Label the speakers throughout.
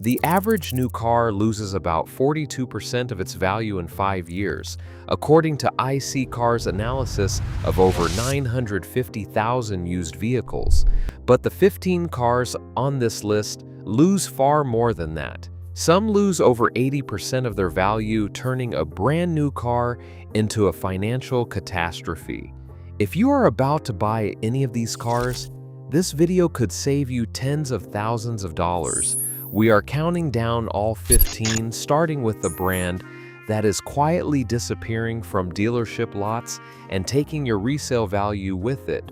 Speaker 1: The average new car loses about 42% of its value in 5 years, according to iSeeCars analysis of over 950,000 used vehicles. But the 15 cars on this list lose far more than that. Some lose over 80% of their value, turning a brand new car into a financial catastrophe. If you are about to buy any of these cars, this video could save you tens of thousands of dollars. We are counting down all 15, starting with the brand that is quietly disappearing from dealership lots and taking your resale value with it.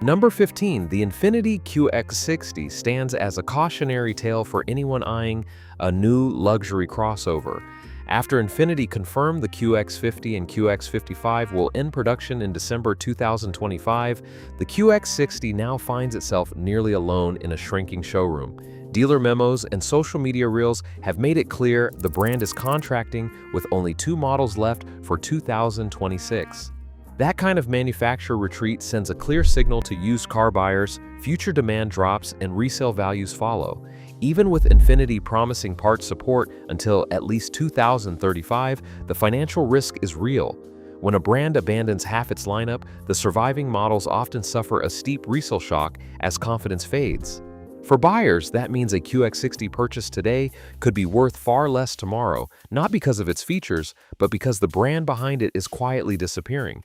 Speaker 1: Number 15, the Infiniti QX60 stands as a cautionary tale for anyone eyeing a new luxury crossover. After Infiniti confirmed the QX50 and QX55 will end production in December 2025, the QX60 now finds itself nearly alone in a shrinking showroom. Dealer memos and social media reels have made it clear the brand is contracting with only 2 models left for 2026. That kind of manufacturer retreat sends a clear signal to used car buyers, future demand drops and resale values follow. Even with Infiniti promising parts support until at least 2035, the financial risk is real. When a brand abandons half its lineup, the surviving models often suffer a steep resale shock as confidence fades. For buyers, that means a QX60 purchased today could be worth far less tomorrow, not because of its features, but because the brand behind it is quietly disappearing.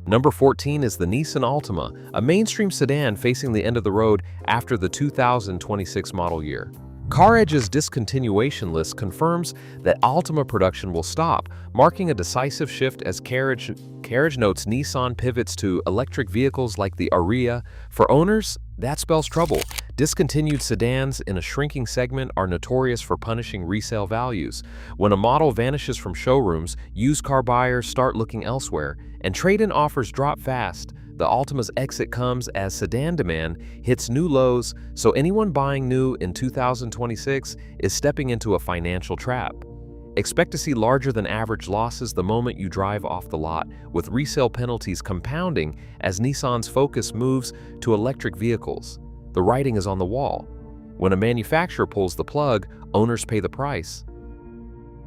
Speaker 1: Number 14 is the Nissan Altima, a mainstream sedan facing the end of the road after the 2026 model year. CarEdge's discontinuation list confirms that Altima production will stop, marking a decisive shift as Carriage notes Nissan pivots to electric vehicles like the Ariya. For owners, that spells trouble. Discontinued sedans in a shrinking segment are notorious for punishing resale values. When a model vanishes from showrooms, used car buyers start looking elsewhere, and trade-in offers drop fast. The Altima's exit comes as sedan demand hits new lows, so anyone buying new in 2026 is stepping into a financial trap. Expect to see larger than average losses the moment you drive off the lot, with resale penalties compounding as Nissan's focus moves to electric vehicles. The writing is on the wall. When a manufacturer pulls the plug, owners pay the price.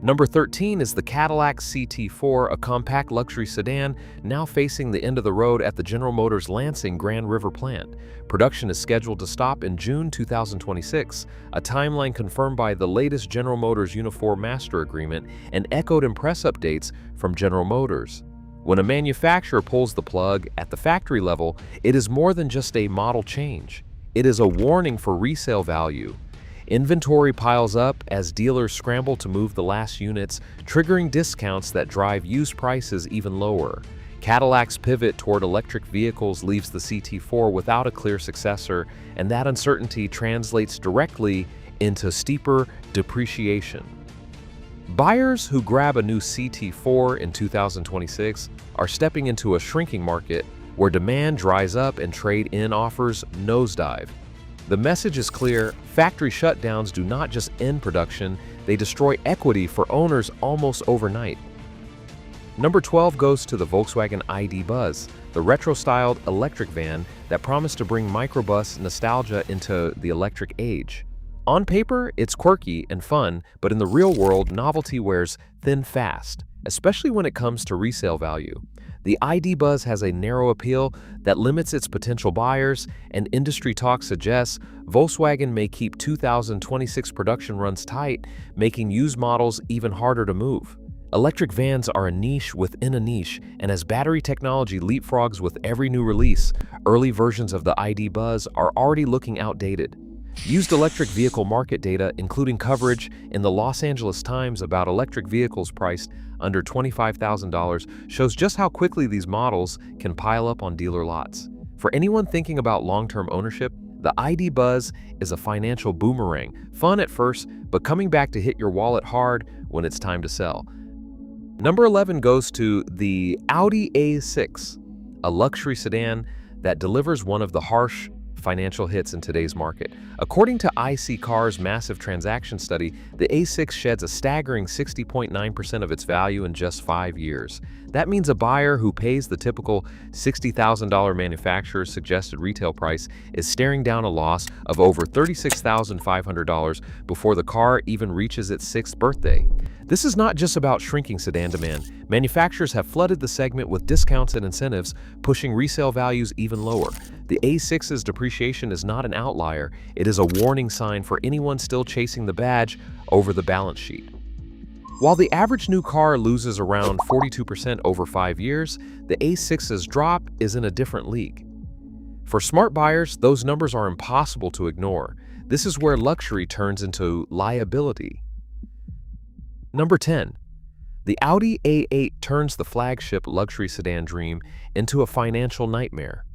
Speaker 1: Number 13 is the Cadillac CT4, a compact luxury sedan now facing the end of the road at the General Motors Lansing Grand River plant. Production is scheduled to stop in June 2026, a timeline confirmed by the latest General Motors Uniform Master Agreement and echoed in press updates from General Motors. When a manufacturer pulls the plug at the factory level, it is more than just a model change. It is a warning for resale value. Inventory piles up as dealers scramble to move the last units, triggering discounts that drive used prices even lower. Cadillac's pivot toward electric vehicles leaves the CT4 without a clear successor, and that uncertainty translates directly into steeper depreciation. Buyers who grab a new CT4 in 2026 are stepping into a shrinking market where demand dries up and trade-in offers nosedive. The message is clear: factory shutdowns do not just end production, they destroy equity for owners almost overnight. Number 12 goes to the Volkswagen ID Buzz, the retro-styled electric van that promised to bring microbus nostalgia into the electric age. On paper, it's quirky and fun, but in the real world, novelty wears thin fast, especially when it comes to resale value. The ID Buzz has a narrow appeal that limits its potential buyers, and industry talk suggests Volkswagen may keep 2026 production runs tight, making used models even harder to move. Electric vans are a niche within a niche, and as battery technology leapfrogs with every new release, early versions of the ID Buzz are already looking outdated. Used electric vehicle market data, including coverage in the Los Angeles Times about electric vehicles priced under $25,000, shows just how quickly these models can pile up on dealer lots. For anyone thinking about long-term ownership, the ID Buzz is a financial boomerang, fun at first, but coming back to hit your wallet hard when it's time to sell. Number 11 goes to the Audi A6, a luxury sedan that delivers one of the harsh financial hits in today's market. According to iSeeCars' massive transaction study, the A6 sheds a staggering 60.9% of its value in just 5 years. That means a buyer who pays the typical $60,000 manufacturer's suggested retail price is staring down a loss of over $36,500 before the car even reaches its 6th birthday. This is not just about shrinking sedan demand. Manufacturers have flooded the segment with discounts and incentives, pushing resale values even lower. The A6's depreciation is not an outlier. It is a warning sign for anyone still chasing the badge over the balance sheet. While the average new car loses around 42% over 5 years, the A6's drop is in a different league. For smart buyers, those numbers are impossible to ignore. This is where luxury turns into liability. Number 10. The Audi A8 turns the flagship luxury sedan dream into a financial nightmare.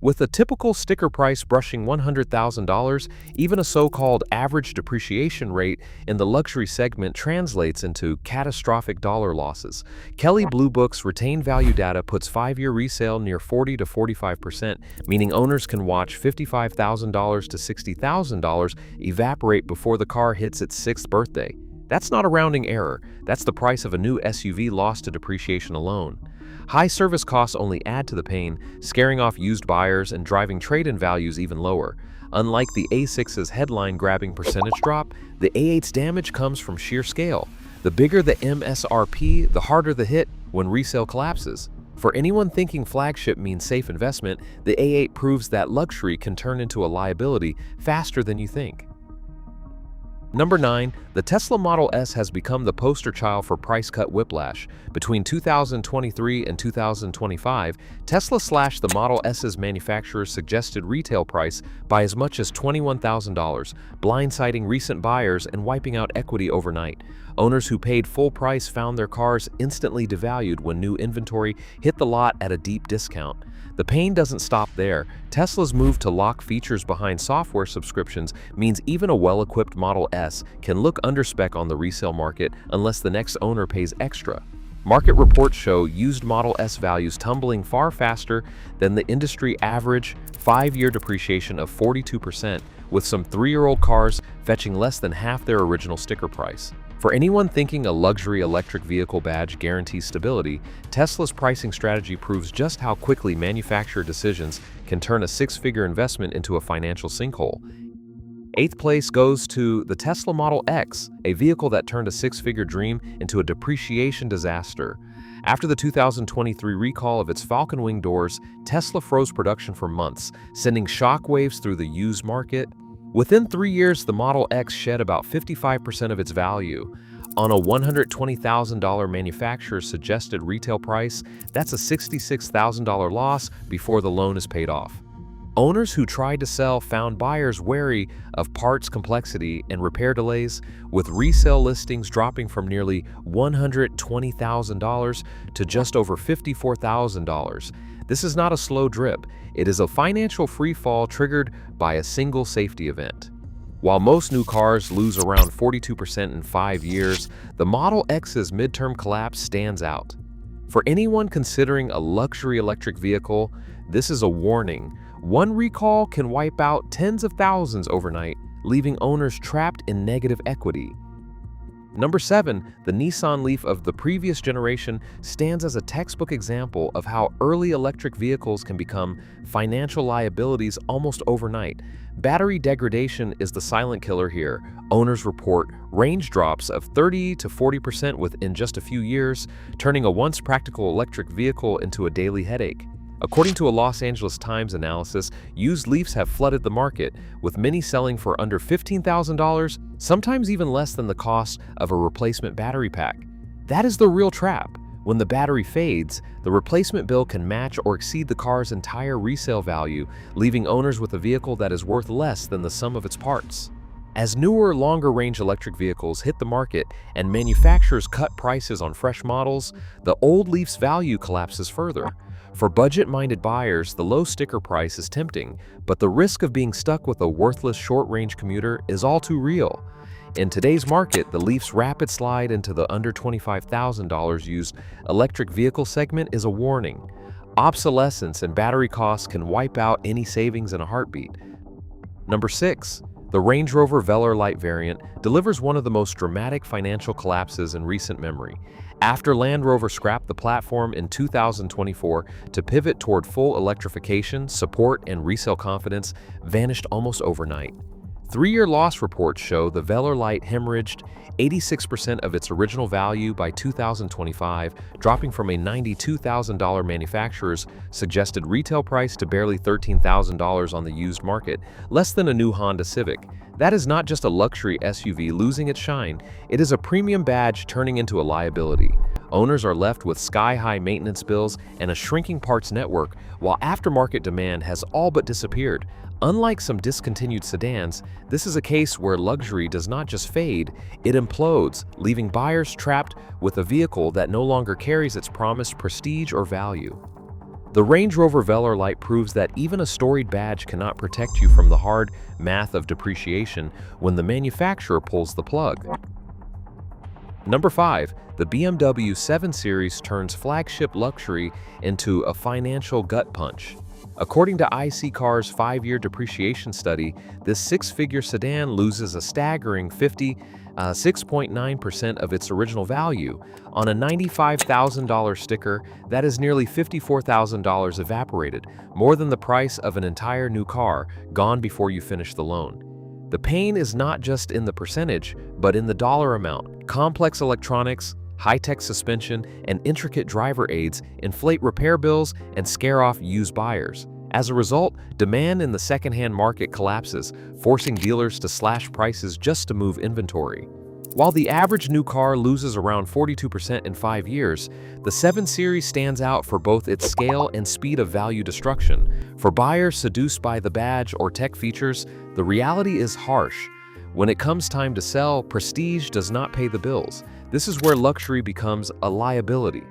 Speaker 1: With a typical sticker price brushing $100,000, even a so-called average depreciation rate in the luxury segment translates into catastrophic dollar losses. Kelley Blue Book's retained value data puts 5-year resale near 40 to 45%, meaning owners can watch $55,000 to $60,000 evaporate before the car hits its 6th birthday. That's not a rounding error. That's the price of a new SUV lost to depreciation alone. High service costs only add to the pain, scaring off used buyers and driving trade-in values even lower. Unlike the A6's headline-grabbing percentage drop, the A8's damage comes from sheer scale. The bigger the MSRP, the harder the hit when resale collapses. For anyone thinking flagship means safe investment, the A8 proves that luxury can turn into a liability faster than you think. Number 9. The Tesla Model S has become the poster child for price cut whiplash. Between 2023 and 2025, Tesla slashed the Model S's manufacturer's suggested retail price by as much as $21,000, blindsiding recent buyers and wiping out equity overnight. Owners who paid full price found their cars instantly devalued when new inventory hit the lot at a deep discount. The pain doesn't stop there. Tesla's move to lock features behind software subscriptions means even a well-equipped Model S can look underspec on the resale market unless the next owner pays extra. Market reports show used Model S values tumbling far faster than the industry average 5-year depreciation of 42%, with some 3-year-old cars fetching less than half their original sticker price. For anyone thinking a luxury electric vehicle badge guarantees stability, Tesla's pricing strategy proves just how quickly manufacturer decisions can turn a 6-figure investment into a financial sinkhole. 8th place goes to the Tesla Model X, a vehicle that turned a 6-figure dream into a depreciation disaster. After the 2023 recall of its Falcon Wing doors, Tesla froze production for months, sending shockwaves through the used market. Within 3 years, the Model X shed about 55% of its value. On a $120,000 manufacturer's suggested retail price, that's a $66,000 loss before the loan is paid off. Owners who tried to sell found buyers wary of parts complexity and repair delays, with resale listings dropping from nearly $120,000 to just over $54,000. This is not a slow drip. It is a financial freefall triggered by a single safety event. While most new cars lose around 42% in 5 years, the Model X's midterm collapse stands out. For anyone considering a luxury electric vehicle, this is a warning. One recall can wipe out tens of thousands overnight, leaving owners trapped in negative equity. Number 7. The Nissan Leaf of the previous generation stands as a textbook example of how early electric vehicles can become financial liabilities almost overnight. Battery degradation is the silent killer here. Owners report range drops of 30 to 40% within just a few years, turning a once practical electric vehicle into a daily headache. According to a Los Angeles Times analysis, used Leafs have flooded the market, with many selling for under $15,000, sometimes even less than the cost of a replacement battery pack. That is the real trap. When the battery fades, the replacement bill can match or exceed the car's entire resale value, leaving owners with a vehicle that is worth less than the sum of its parts. As newer, longer-range electric vehicles hit the market and manufacturers cut prices on fresh models, the old Leaf's value collapses further. For budget-minded buyers, the low sticker price is tempting, but the risk of being stuck with a worthless short-range commuter is all too real. In today's market, the Leaf's rapid slide into the under $25,000 used electric vehicle segment is a warning. Obsolescence and battery costs can wipe out any savings in a heartbeat. Number 6. The Range Rover Velar Lite variant delivers one of the most dramatic financial collapses in recent memory. After Land Rover scrapped the platform in 2024 to pivot toward full electrification, support and resale confidence vanished almost overnight. 3-year loss reports show the Velar Lite hemorrhaged 86% of its original value by 2025, dropping from a $92,000 manufacturer's suggested retail price to barely $13,000 on the used market, less than a new Honda Civic. That is not just a luxury SUV losing its shine, it is a premium badge turning into a liability. Owners are left with sky-high maintenance bills and a shrinking parts network, while aftermarket demand has all but disappeared. Unlike some discontinued sedans, this is a case where luxury does not just fade, it implodes, leaving buyers trapped with a vehicle that no longer carries its promised prestige or value. The Range Rover Velar Lite proves that even a storied badge cannot protect you from the hard math of depreciation when the manufacturer pulls the plug. Number 5. The BMW 7 Series turns flagship luxury into a financial gut punch. According to iSeeCars' 5-year depreciation study, this 6-figure sedan loses a staggering 6.9% of its original value. On a $95,000 sticker, that is nearly $54,000 evaporated, more than the price of an entire new car, gone before you finish the loan. The pain is not just in the percentage, but in the dollar amount. Complex electronics, high-tech suspension, and intricate driver aids inflate repair bills and scare off used buyers. As a result, demand in the second-hand market collapses, forcing dealers to slash prices just to move inventory. While the average new car loses around 42% in 5 years, the 7 Series stands out for both its scale and speed of value destruction. For buyers seduced by the badge or tech features, the reality is harsh. When it comes time to sell, prestige does not pay the bills. This is where luxury becomes a liability.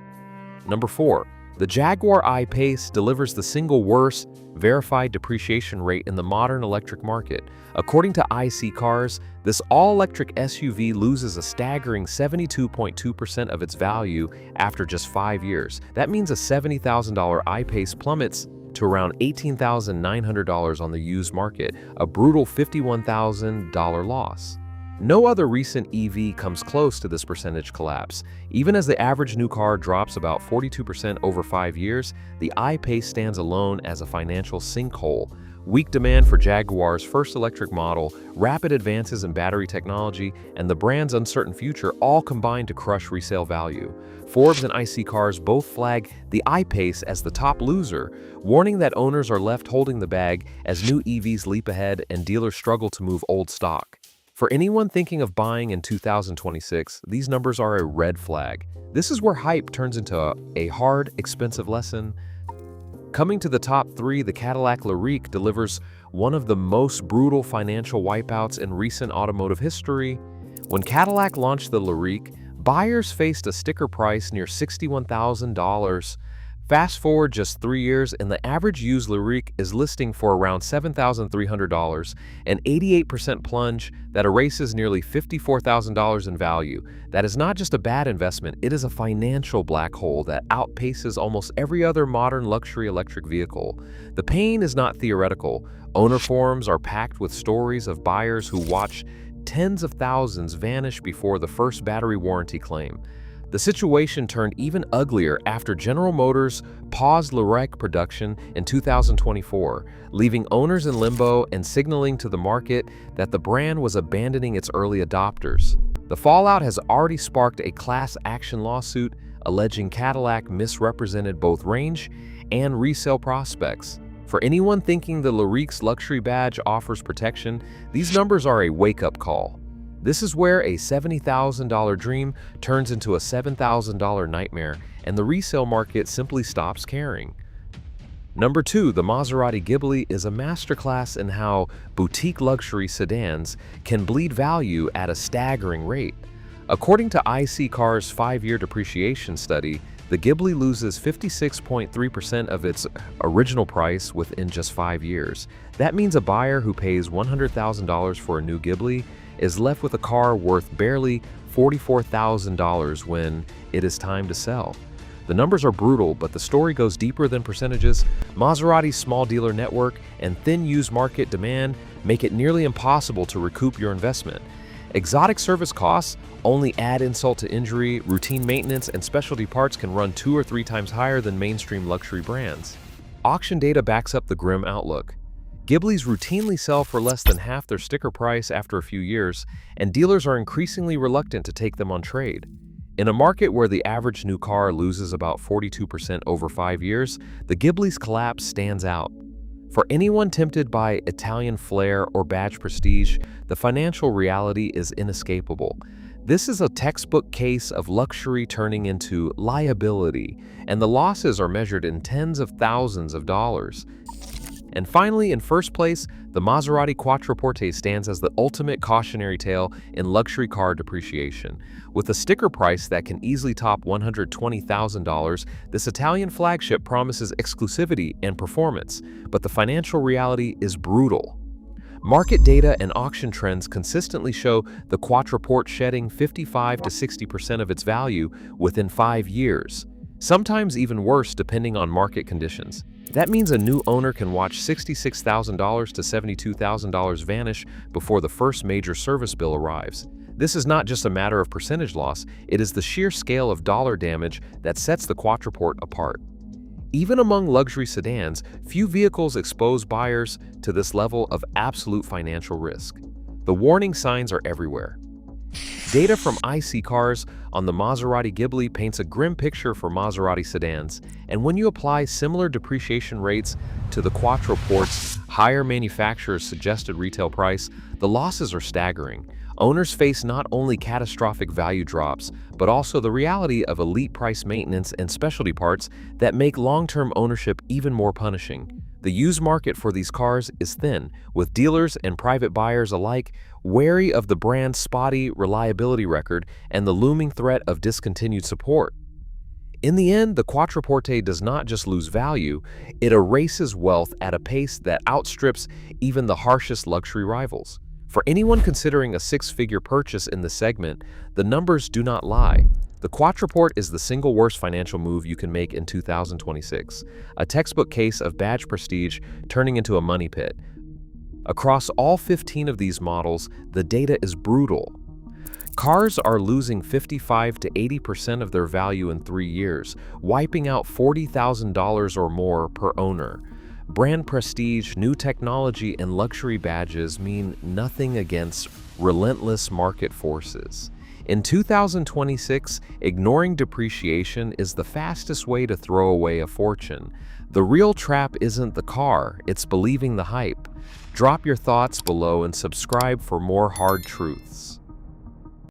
Speaker 1: Number 4. The Jaguar I-PACE delivers the single worst verified depreciation rate in the modern electric market. According to iSeeCars, this all-electric SUV loses a staggering 72.2% of its value after just 5 years. That means a $70,000 I-PACE plummets to around $18,900 on the used market, a brutal $51,000 loss. No other recent EV comes close to this percentage collapse. Even as the average new car drops about 42% over 5 years, the I-PACE stands alone as a financial sinkhole. Weak demand for Jaguar's first electric model, rapid advances in battery technology, and the brand's uncertain future all combine to crush resale value. Forbes and iSeeCars both flag the I-PACE as the top loser, warning that owners are left holding the bag as new EVs leap ahead and dealers struggle to move old stock. For anyone thinking of buying in 2026, these numbers are a red flag. This is where hype turns into a hard, expensive lesson. Coming to the top 3, the Cadillac LYRIQ delivers one of the most brutal financial wipeouts in recent automotive history. When Cadillac launched the LYRIQ, buyers faced a sticker price near $61,000. Fast forward just 3 years, and the average used LYRIQ is listing for around $7,300, an 88% plunge that erases nearly $54,000 in value. That is not just a bad investment, it is a financial black hole that outpaces almost every other modern luxury electric vehicle. The pain is not theoretical. Owner forums are packed with stories of buyers who watch tens of thousands vanish before the first battery warranty claim. The situation turned even uglier after General Motors paused LYRIQ production in 2024, leaving owners in limbo and signaling to the market that the brand was abandoning its early adopters. The fallout has already sparked a class action lawsuit alleging Cadillac misrepresented both range and resale prospects. For anyone thinking the LYRIQ's luxury badge offers protection, these numbers are a wake-up call. This is where a $70,000 dream turns into a $7,000 nightmare, and the resale market simply stops caring. Number 2, the Maserati Ghibli is a masterclass in how boutique luxury sedans can bleed value at a staggering rate. According to iSeeCars' 5-year depreciation study, the Ghibli loses 56.3% of its original price within just 5 years. That means a buyer who pays $100,000 for a new Ghibli is left with a car worth barely $44,000 when it is time to sell. The numbers are brutal, but the story goes deeper than percentages. Maserati's small dealer network and thin used market demand make it nearly impossible to recoup your investment. Exotic service costs only add insult to injury. Routine maintenance and specialty parts can run 2 or 3 times higher than mainstream luxury brands. Auction data backs up the grim outlook. Ghiblis routinely sell for less than half their sticker price after a few years, and dealers are increasingly reluctant to take them on trade. In a market where the average new car loses about 42% over 5 years, the Ghibli's collapse stands out. For anyone tempted by Italian flair or badge prestige, the financial reality is inescapable. This is a textbook case of luxury turning into liability, and the losses are measured in tens of thousands of dollars. And finally, in first place, the Maserati Quattroporte stands as the ultimate cautionary tale in luxury car depreciation. With a sticker price that can easily top $120,000, this Italian flagship promises exclusivity and performance, but the financial reality is brutal. Market data and auction trends consistently show the Quattroporte shedding 55 to 60% of its value within 5 years, sometimes even worse depending on market conditions. That means a new owner can watch $66,000 to $72,000 vanish before the first major service bill arrives. This is not just a matter of percentage loss, it is the sheer scale of dollar damage that sets the Quattroporte apart. Even among luxury sedans, few vehicles expose buyers to this level of absolute financial risk. The warning signs are everywhere. Data from iSeeCars on the Maserati Ghibli paints a grim picture for Maserati sedans, and when you apply similar depreciation rates to the Quattroporte's higher manufacturer's suggested retail price, the losses are staggering. Owners face not only catastrophic value drops, but also the reality of elite price maintenance and specialty parts that make long-term ownership even more punishing. The used market for these cars is thin, with dealers and private buyers alike wary of the brand's spotty reliability record and the looming threat of discontinued support. In the end, the Quattroporte does not just lose value, it erases wealth at a pace that outstrips even the harshest luxury rivals. For anyone considering a 6-figure purchase in the segment, the numbers do not lie. The Quattroporte is the single worst financial move you can make in 2026, a textbook case of badge prestige turning into a money pit. Across all 15 of these models, the data is brutal. Cars are losing 55 to 80% of their value in 3 years, wiping out $40,000 or more per owner. Brand prestige, new technology, and luxury badges mean nothing against relentless market forces. In 2026, ignoring depreciation is the fastest way to throw away a fortune. The real trap isn't the car, it's believing the hype. Drop your thoughts below and subscribe for more hard truths.